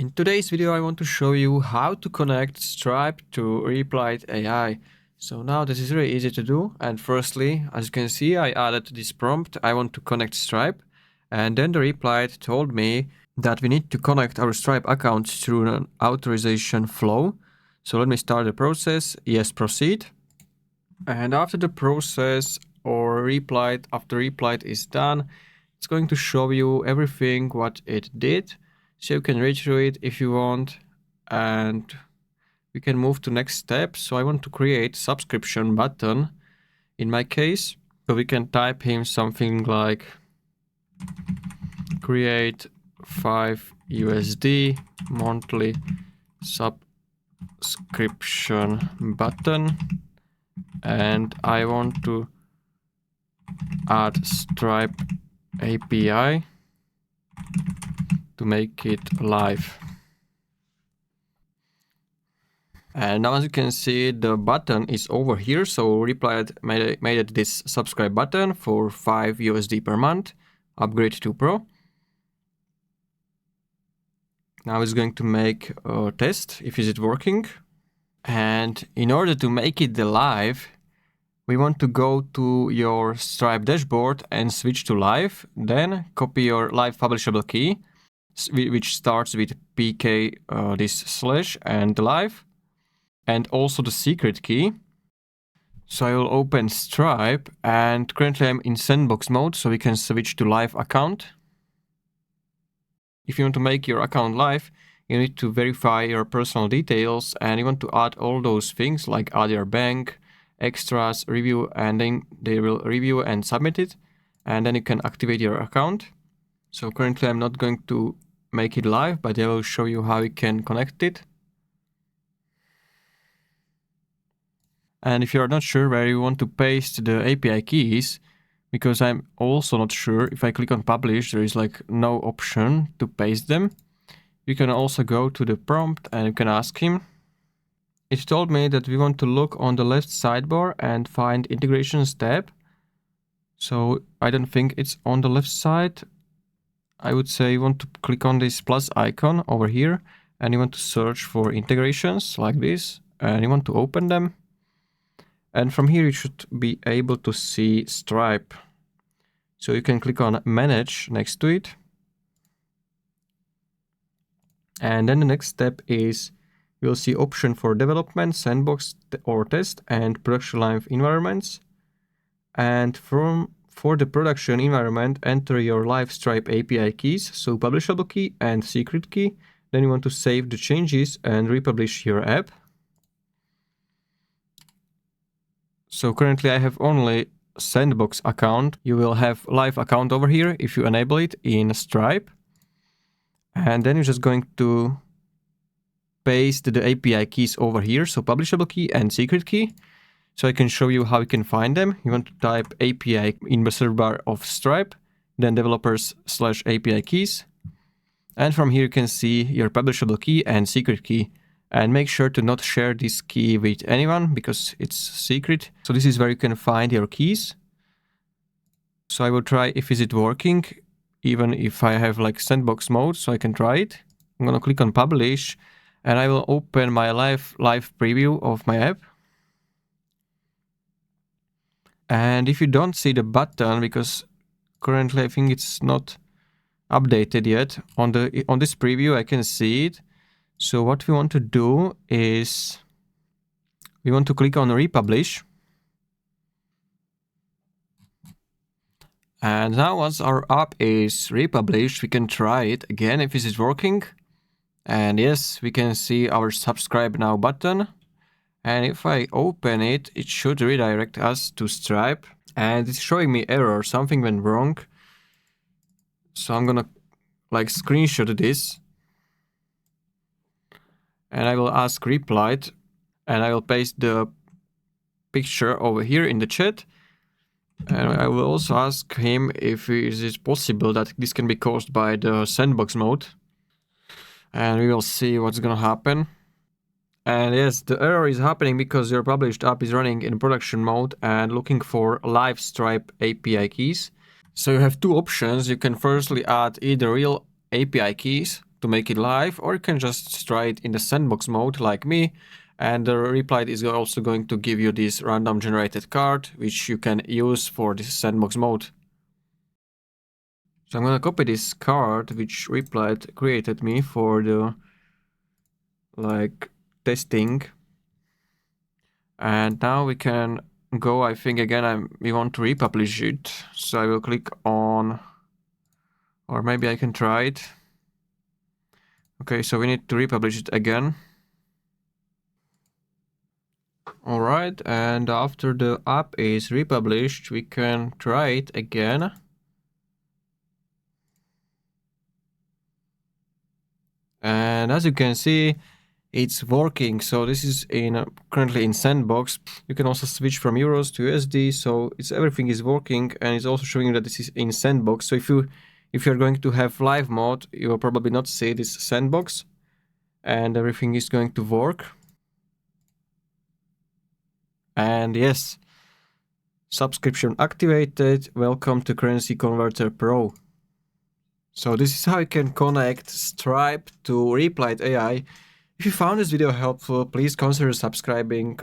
In today's video, I want to show you how to connect Stripe to Replit AI. So now this is really easy to do. And firstly, as you can see, I added this prompt. I want to connect Stripe. And then the Replit told me that we need to connect our Stripe account through an authorization flow. So let me start the process. Yes, proceed. And after the process or Replit, after Replit is done, it's going to show you everything what it did. So you can read through it if you want, and we can move to next step. So I want to create subscription button in my case. So we can type him something like create 5 USD monthly subscription button, and I want to add Stripe API to make it live. And now as you can see, the button is over here. So Replit made it this subscribe button for 5 USD per month, upgrade to Pro. Now it's going to make a test if is it working. And in order to make it live, we want to go to your Stripe dashboard and switch to live. Then copy your live publishable key, which starts with pk this slash and live, and also the secret key. So I will open Stripe, and currently I'm in sandbox mode, so we can switch to live account. If you want to make your account live, you need to verify your personal details, and you want to add all those things like add your bank, extras, review, and then they will review and submit it, and then you can activate your account. So currently I'm not going to make it live, but I will show you how you can connect it. And if you're not sure where you want to paste the API keys, because I'm also not sure, if I click on publish, there is like no option to paste them. You can also go to the prompt and you can ask him. It told me that we want to look on the left sidebar and find integrations tab. So I don't think it's on the left side. I would say you want to click on this plus icon over here and you want to search for integrations like this, and you want to open them. And from here you should be able to see Stripe. So you can click on manage next to it. And then the next step is you'll see option for development, sandbox or test, and production live environments. And for the production environment, enter your live Stripe API keys, so publishable key and secret key. Then you want to save the changes and republish your app. So currently I have only sandbox account. You will have live account over here if you enable it in Stripe. And then you're just going to paste the API keys over here, so publishable key and secret key. So I can show you how you can find them. You want to type API in the search bar of Stripe, then developers/API keys. And from here you can see your publishable key and secret key. And make sure to not share this key with anyone because it's secret. So this is where you can find your keys. So I will try if is it working, even if I have like sandbox mode, so I can try it. I'm gonna click on publish and I will open my live preview of my app. And if you don't see the button, because currently I think it's not updated yet, on this preview I can see it. So what we want to do is we want to click on republish. And now once our app is republished, we can try it again if this is working. And yes, we can see our subscribe now button. And if I open it, it should redirect us to Stripe. And it's showing me error, something went wrong. So I'm gonna like screenshot this. And I will ask Replit, and I will paste the picture over here in the chat. And I will also ask him if is it possible that this can be caused by the sandbox mode. And we will see what's gonna happen. And yes, the error is happening because your published app is running in production mode and looking for live Stripe API keys. So you have two options. You can firstly add either real API keys to make it live, or you can just try it in the sandbox mode like me. And the Replit is also going to give you this random generated card, which you can use for this sandbox mode. So I'm gonna copy this card, which Replit created me for the testing. And now we can go, I think again, we want to republish it. So I will click on, or maybe I can try it. Okay, so we need to republish it again. Alright, and after the app is republished, we can try it again. And as you can see, it's working. So this is currently in sandbox. You can also switch from euros to USD. So everything is working, and it's also showing you that this is in sandbox. So if you're going to have live mode, you will probably not see this sandbox, and everything is going to work. And yes, subscription activated. Welcome to Currency Converter Pro. So this is how you can connect Stripe to Replit AI. If you found this video helpful, please consider subscribing